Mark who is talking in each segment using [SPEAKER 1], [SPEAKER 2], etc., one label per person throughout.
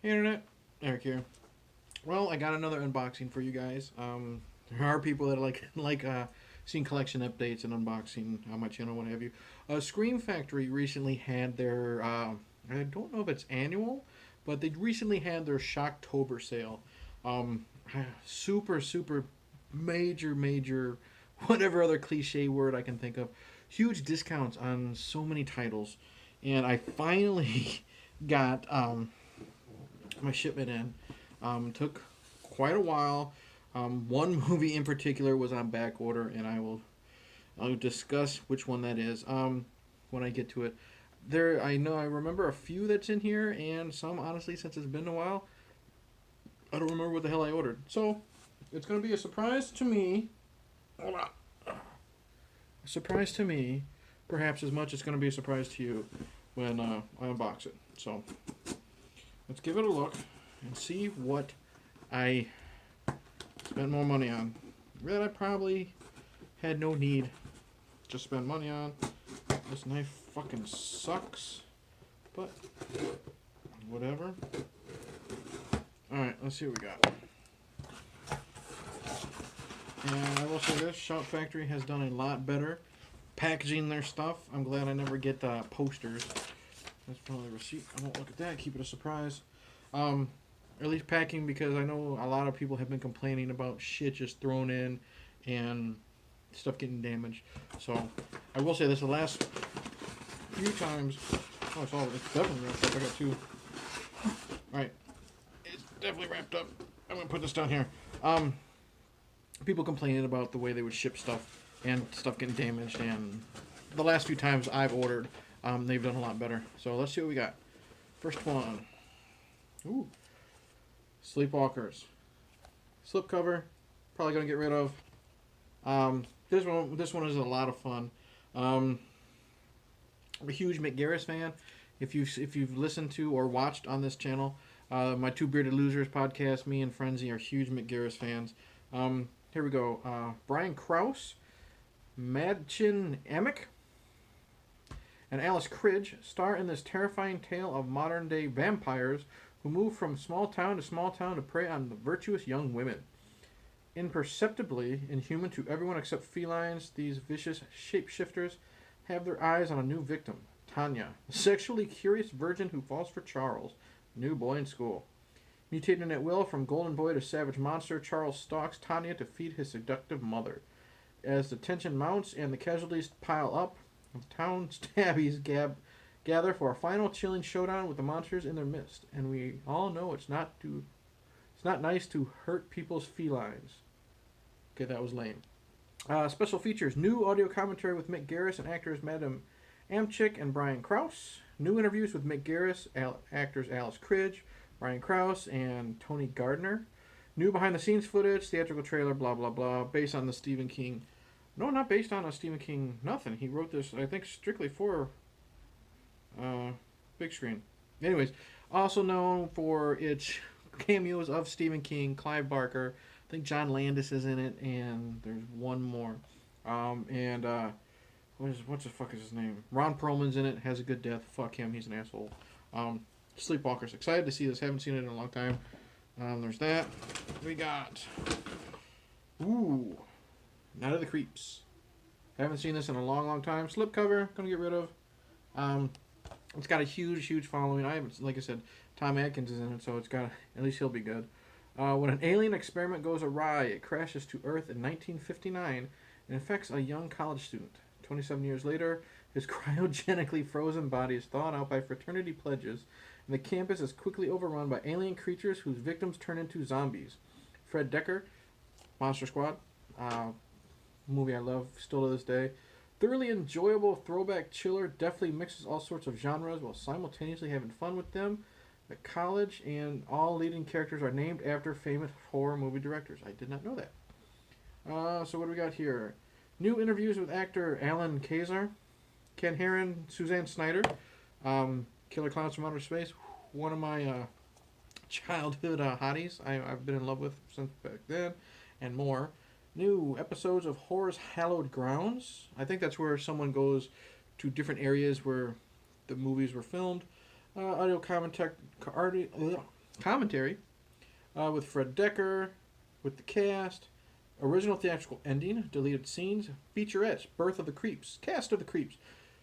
[SPEAKER 1] Hey Internet, Eric here. Well, I got another unboxing for you guys. There are people that like seeing collection updates and unboxing on my channel, what have you. Scream Factory recently had their I don't know if it's annual, but they recently had their Shocktober sale. Um, super major whatever other cliche word I can think of. Huge discounts on so many titles, and I finally got my shipment in. Took quite a while. One movie in particular was on back order, and I'll discuss which one that is when I get to it. I remember a few that's in here, and some honestly, since it's been a while, I don't remember what the hell I ordered. So it's gonna be a surprise to me. Hold on. A surprise to me, perhaps as much as it's gonna be a surprise to you when I unbox it. So let's give it a look and see what I spent more money on that I probably had no need to spend money on. This knife fucking sucks, but whatever. Alright, let's see what we got. And I will say this, Shout Factory has done a lot better packaging their stuff. I'm glad I never get posters. That's probably a receipt. I won't look at that, keep it a surprise. At least packing, because I know a lot of people have been complaining about shit just thrown in and stuff getting damaged. So I will say this, the last few times, it's definitely wrapped up. I got two. Alright, it's definitely wrapped up. I'm gonna put this down here. People complaining about the way they would ship stuff and stuff getting damaged, and the last few times I've ordered, they've done a lot better. So let's see what we got. First one. Ooh. Sleepwalkers. Slipcover. Probably gonna get rid of. This one is a lot of fun. I'm a huge McGarris fan. If you've listened to or watched on this channel, my Two Bearded Losers podcast, me and Frenzy are huge McGarris fans. Here we go. Brian Krause, Madchin Amick, and Alice Cridge star in this terrifying tale of modern-day vampires who move from small town to prey on the virtuous young women. Imperceptibly inhuman to everyone except felines, these vicious shapeshifters have their eyes on a new victim, Tanya, a sexually curious virgin who falls for Charles, new boy in school. Mutating at will from golden boy to savage monster, Charles stalks Tanya to feed his seductive mother. As the tension mounts and the casualties pile up, the town stabbies gather for a final chilling showdown with the monsters in their midst. And we all know it's not nice to hurt people's felines. Okay, that was lame. Special features: new audio commentary with Mick Garris and actors Madam Amchick and Brian Krause. New interviews with Mick Garris, actors Alice Cridge, Brian Krause, and Tony Gardner. New behind-the-scenes footage, theatrical trailer, blah, blah, blah, based on the Stephen King... No, not based on a Stephen King nothing. He wrote this, I think, strictly for big screen. Anyways, also known for its cameos of Stephen King, Clive Barker, I think John Landis is in it, and there's one more. What the fuck is his name? Ron Perlman's in it, has a good death. Fuck him, he's an asshole. Sleepwalkers. Excited to see this. Haven't seen it in a long time. There's that. We got... Ooh. Night of the Creeps. Haven't seen this in a long time. Slipcover. Gonna get rid of. It's got a huge following. Like I said, Tom Atkins is in it, so it's got... At least he'll be good. When an alien experiment goes awry, it crashes to Earth in 1959 and infects a young college student. 27 years later, his cryogenically frozen body is thawed out by fraternity pledges, and the campus is quickly overrun by alien creatures whose victims turn into zombies. Fred Decker, Monster Squad, movie I love still to this day. Thoroughly enjoyable throwback chiller, definitely mixes all sorts of genres while simultaneously having fun with them. The college and all leading characters are named after famous horror movie directors. I did not know that. So what do we got here? New interviews with actor Alan Kazar, Ken Heron, Suzanne Snyder, Killer Clowns from Outer Space, one of my childhood hotties I've been in love with since back then, and more. New episodes of Horror's Hallowed Grounds. I think that's where someone goes to different areas where the movies were filmed. Audio commentary Commentary with Fred Decker, with the cast, original theatrical ending, deleted scenes, featurettes, Birth of the Creeps, Cast of the Creeps,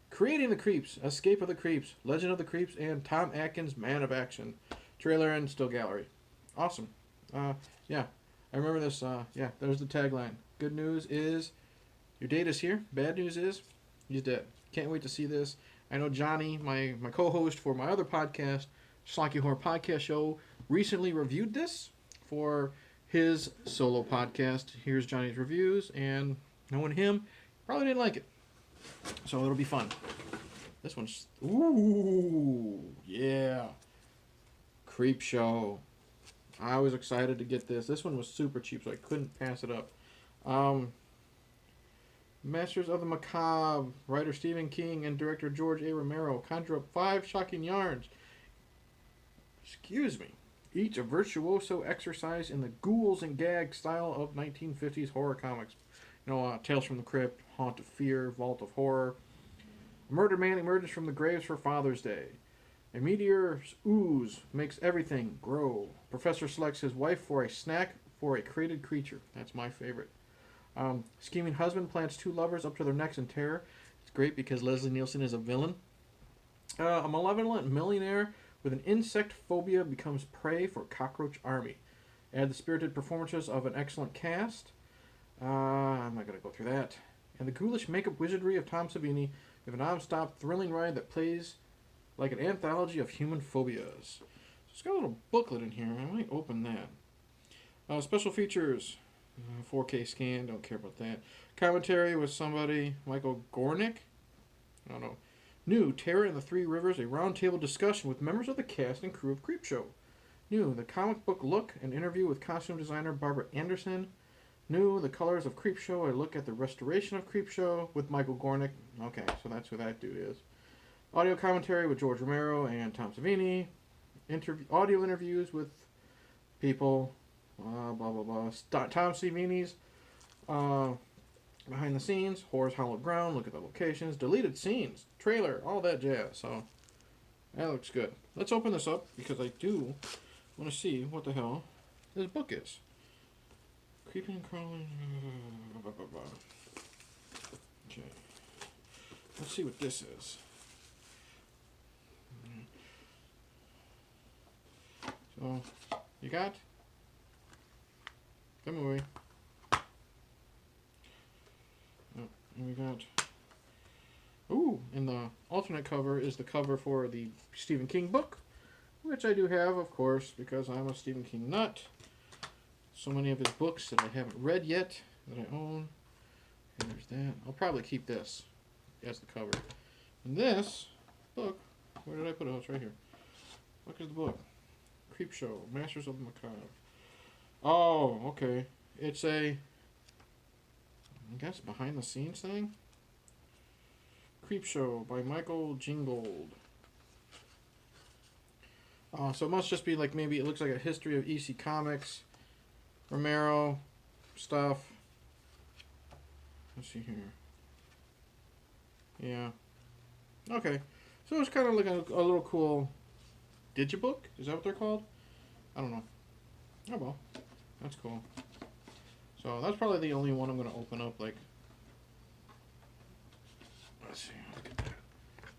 [SPEAKER 1] Creating the Creeps, Escape of the Creeps, Legend of the Creeps, and Tom Atkins' Man of Action. Trailer and still gallery. Awesome. Yeah, I remember this. Yeah, there's the tagline. Good news is your date is here. Bad news is he's dead. Can't wait to see this. I know Johnny, my co-host for my other podcast, Schlocky Horror Podcast Show, recently reviewed this for his solo podcast. Here's Johnny's reviews, and knowing him, probably didn't like it. So it'll be fun. This one's... Ooh, yeah. Creep Show. I was excited to get this. This one was super cheap, so I couldn't pass it up. Masters of the Macabre, writer Stephen King and director George A. Romero conjure up 5 shocking yarns. Excuse me. Each a virtuoso exercise in the ghouls and gag style of 1950s horror comics. You know, Tales from the Crypt, Haunt of Fear, Vault of Horror. A murdered man emerges from the graves for Father's Day. A meteor's ooze makes everything grow. Professor selects his wife for a snack for a created creature. That's my favorite. Scheming husband plants 2 lovers up to their necks in terror. It's great because Leslie Nielsen is a villain. A malevolent millionaire with an insect phobia becomes prey for cockroach army. Add the spirited performances of an excellent cast. I'm not going to go through that. And the ghoulish makeup wizardry of Tom Savini with a non-stop thrilling ride that plays like an anthology of human phobias. So it's got a little booklet in here. I might open that. Special features. 4K scan, don't care about that. Commentary with somebody, Michael Gornick. I don't know. New, Terror in the Three Rivers, a roundtable discussion with members of the cast and crew of Creepshow. New, the comic book look, an interview with costume designer Barbara Anderson. New, the colors of Creepshow, a look at the restoration of Creepshow with Michael Gornick. Okay, so that's who that dude is. Audio commentary with George Romero and Tom Savini. Audio interviews with people. Blah, blah, blah. Tom Savini's behind the scenes, Horror's Hallowed Ground, look at the locations, deleted scenes, trailer, all that jazz. So, that looks good. Let's open this up because I do want to see what the hell this book is. Creeping and crawling. Okay. Let's see what this is. So, you got... Come away. Oh, and we got... Ooh, and the alternate cover is the cover for the Stephen King book, which I do have, of course, because I'm a Stephen King nut. So many of his books that I haven't read yet, that I own. And there's that. I'll probably keep this as the cover. And this book, where did I put it? Oh, it's right here. Look at the book. Creepshow, Masters of the Macabre. Oh, okay. It's a, I guess, behind the scenes thing. Creepshow by Michael Gingold. So it must just be like, maybe it looks like a history of EC Comics, Romero stuff. Let's see here. Yeah. Okay. So it's kind of like a little cool digibook. Is that what they're called? I don't know. Oh well. That's cool. So that's probably the only one I'm going to open up, like... Let's see. Look at that.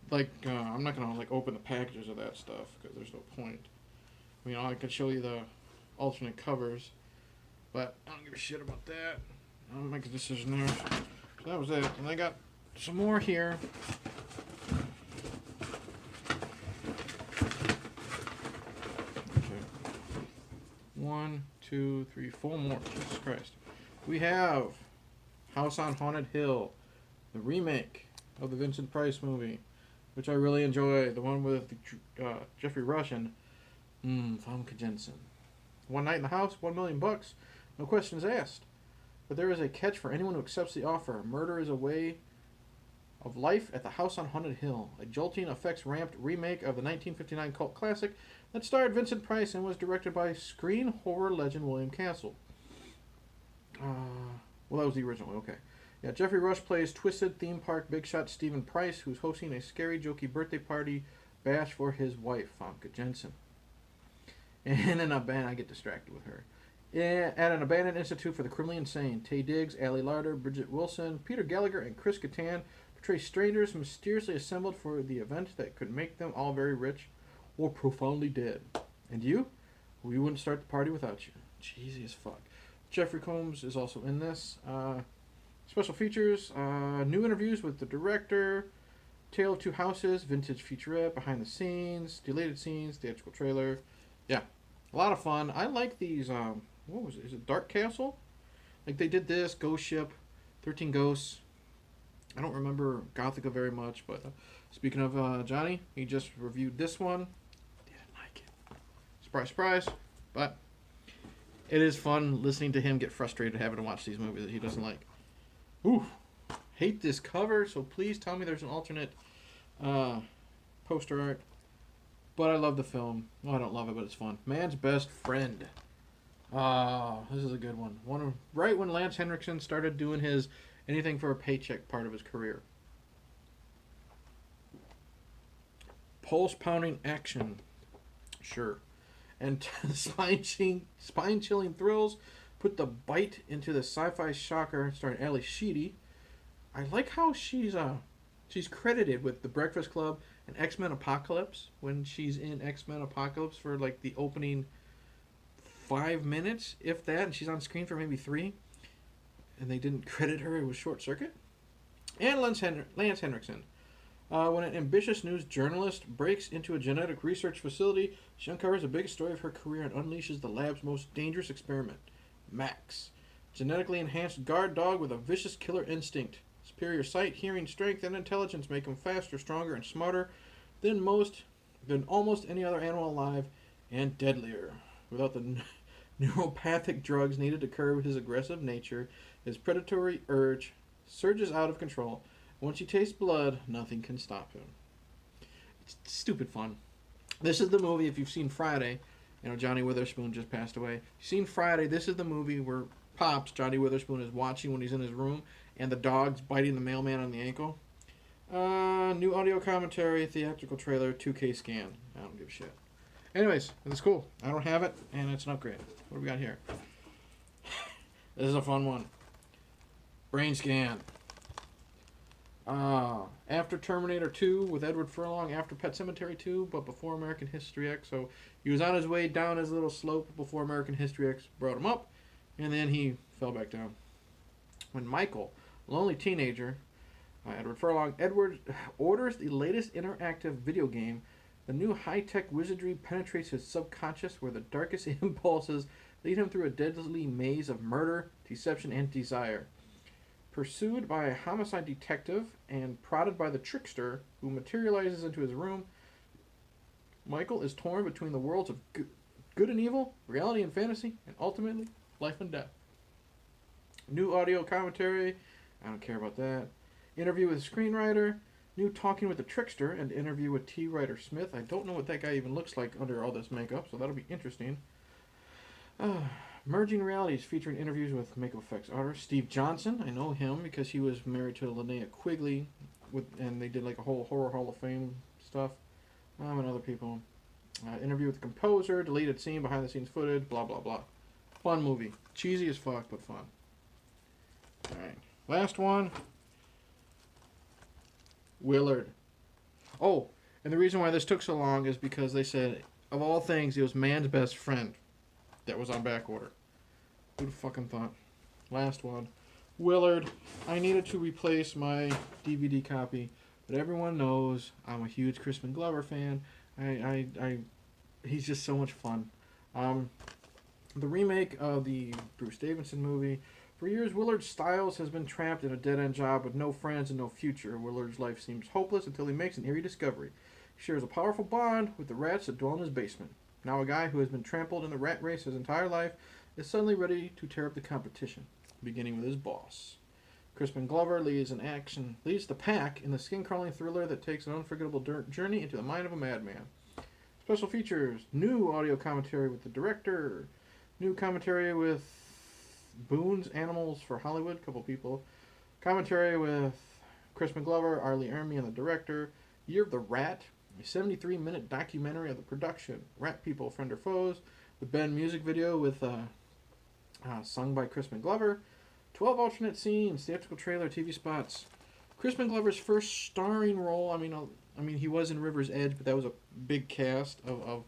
[SPEAKER 1] Like, I'm not going to, like, open the packages of that stuff, because there's no point. I mean, I could show you the alternate covers, but I don't give a shit about that. I'll make a decision there. So that was it. And I got some more here. Okay. 1, 2, 3, 4 more. Jesus Christ. We have House on Haunted Hill, the remake of the Vincent Price movie, which I really enjoy. The one with Jeffrey Rush and Famke Janssen. One night in the house, $1 million. No questions asked. But there is a catch for anyone who accepts the offer. Murder is a way of life at the House on Haunted Hill, a jolting, effects-ramped remake of the 1959 cult classic that starred Vincent Price and was directed by screen horror legend William Castle. Well, that was the original. Okay. Yeah, Jeffrey Rush plays twisted theme park big shot Stephen Price, who's hosting a scary, jokey birthday party bash for his wife, Famke Janssen. And in a band, I get distracted with her. At an abandoned institute for the criminally insane, Taye Diggs, Ali Larter, Bridget Wilson, Peter Gallagher, and Chris Kattan portray strangers mysteriously assembled for the event that could make them all very rich or profoundly dead. And you? We wouldn't start the party without you. Cheesy as fuck. Jeffrey Combs is also in this. Special features, new interviews with the director, Tale of Two Houses, vintage featurette, behind the scenes, deleted scenes, theatrical trailer. Yeah, a lot of fun. I like these. What was it? Is it Dark Castle? Like they did this Ghost Ship, 13 Ghosts. I don't remember Gothica very much, but speaking of Johnny, he just reviewed this one. Didn't like it. Surprise, surprise. But it is fun listening to him get frustrated having to watch these movies that he doesn't like. Ooh, hate this cover, so please tell me there's an alternate poster art. But I love the film. Well, I don't love it, but it's fun. Man's Best Friend. This is a good one. Right when Lance Henriksen started doing his anything for a paycheck part of his career. Pulse-pounding action. Sure. And spine-chilling thrills. Put the bite into the sci-fi shocker starring Ali Sheedy. I like how she's credited with The Breakfast Club and X-Men Apocalypse when she's in X-Men Apocalypse for like the opening 5 minutes, if that, and she's on screen for maybe 3. And they didn't credit her. It was Short Circuit. And Lance Henriksen. When an ambitious news journalist breaks into a genetic research facility, she uncovers the biggest story of her career and unleashes the lab's most dangerous experiment, Max. Genetically enhanced guard dog with a vicious killer instinct. Superior sight, hearing, strength, and intelligence make him faster, stronger, and smarter than almost any other animal alive, and deadlier. Without the neuropathic drugs needed to curb his aggressive nature, his predatory urge surges out of control. Once he tastes blood, nothing can stop him. It's stupid fun. This is the movie, if you've seen Friday, Johnny Witherspoon just passed away. If you've seen Friday, this is the movie where Pops, Johnny Witherspoon, is watching when he's in his room, and the dog's biting the mailman on the ankle. New audio commentary, theatrical trailer, 2K scan. I don't give a shit. Anyways, it's cool. I don't have it, and it's an upgrade. What do we got here? This is a fun one. Brain Scan. After Terminator 2 with Edward Furlong, after Pet Sematary 2, but before American History X. So he was on his way down his little slope before American History X brought him up, and then he fell back down. When Michael, a lonely teenager, Edward Furlong, orders the latest interactive video game, the new high-tech wizardry penetrates his subconscious where the darkest impulses lead him through a deadly maze of murder, deception, and desire. Pursued by a homicide detective and prodded by the trickster who materializes into his room, Michael is torn between the worlds of good and evil, reality and fantasy, and ultimately, life and death. New audio commentary, I don't care about that. Interview with screenwriter, new Talking with the Trickster, and interview with T. Ryder Smith. I don't know what that guy even looks like under all this makeup, so that'll be interesting. Merging Realities, featuring interviews with makeup effects artist Steve Johnson. I know him because he was married to Linnea Quigley, and they did like a whole Horror Hall of Fame stuff. And other people. Interview with the composer, deleted scene, behind the scenes footage, blah blah blah. Fun movie. Cheesy as fuck, but fun. Alright. Last one. Willard. Oh, and the reason why this took so long is because they said, of all things, it was Man's Best Friend that was on back order. Who'd have fucking thought? Last one. Willard. I needed to replace my DVD copy, but everyone knows I'm a huge Crispin Glover fan. He's just so much fun. The remake of the Bruce Davidson movie. For years, Willard Stiles has been trapped in a dead-end job with no friends and no future. Willard's life seems hopeless until he makes an eerie discovery. He shares a powerful bond with the rats that dwell in his basement. Now a guy who has been trampled in the rat race his entire life is suddenly ready to tear up the competition, beginning with his boss. Crispin Glover leads the pack in the skin-crawling thriller that takes an unforgettable journey into the mind of a madman. Special features, new audio commentary with the director, new commentary with Boone's Animals for Hollywood, a couple people, commentary with Crispin Glover, Arlie Ermey, and the director, Year of the Rat, A 73-minute documentary of the production, Rat People, Friend or Foes, the Ben music video with sung by Crispin Glover, 12 alternate scenes, theatrical trailer, TV spots. Crispin Glover's first starring role. I mean, he was in River's Edge, but that was a big cast of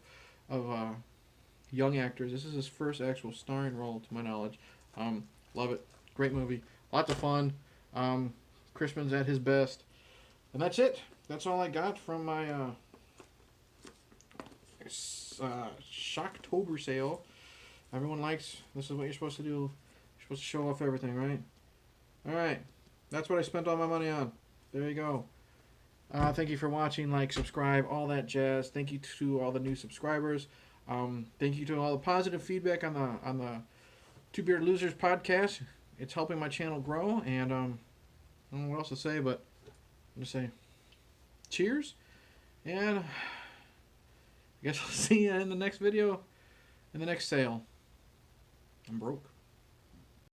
[SPEAKER 1] young actors. This is his first actual starring role, to my knowledge. Love it. Great movie. Lots of fun. Crispin's at his best. And that's it. That's all I got from my Shock-tober sale. Everyone likes, this is what you're supposed to do. You're supposed to show off everything, right? Alright. That's what I spent all my money on. There you go. Thank you for watching. Like, subscribe, all that jazz. Thank you to all the new subscribers. Thank you to all the positive feedback on the Two Bearded Losers podcast. It's helping my channel grow, and I don't know what else to say, but I'm going to say cheers, and I guess I'll see you in the next video, in the next sale. I'm broke.